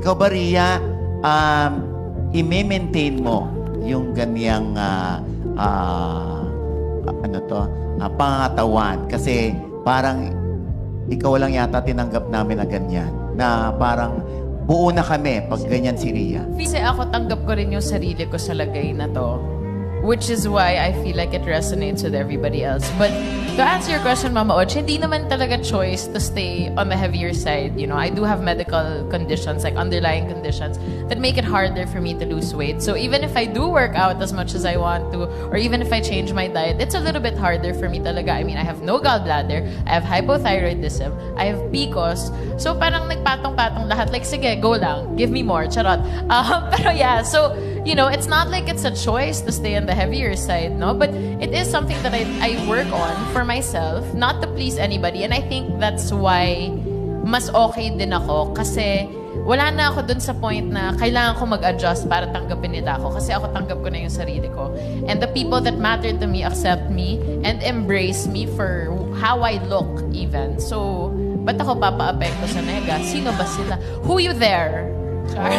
Ikaw ba, Ria, i-maintain mo yung ganyang pangangatawan? Kasi parang ikaw lang yata tinanggap namin na ganyan. Na parang buo na kami pag ganyan si Ria. Kasi ako tanggap ko rin yung sarili ko sa lagay na to. Which is why I feel like it resonates with everybody else. But to answer your question, Mama Och, hindi naman talaga choice to stay on the heavier side. You know, I do have medical conditions, like underlying conditions, that make it harder for me to lose weight. So even if I do work out as much as I want to, or even if I change my diet, it's a little bit harder for me talaga. I mean, I have no gallbladder, I have hypothyroidism, I have PCOS. So parang nagpatong-patong lahat. Like, sige, go lang. Give me more. Charot. Pero yeah, so, you know, it's not like it's a choice to stay on the heavier side, no? But it is something that I work on for myself, not to please anybody. And I think that's why mas okay din ako. Kasi wala na ako dun sa point na kailangan ko mag-adjust para tanggapin nila ako. Kasi ako tanggap ko na yung sarili ko. And the people that matter to me accept me and embrace me for how I look even. So, ba't ako papa-apekto sa nega? Sino ba sila? Who you there? Char.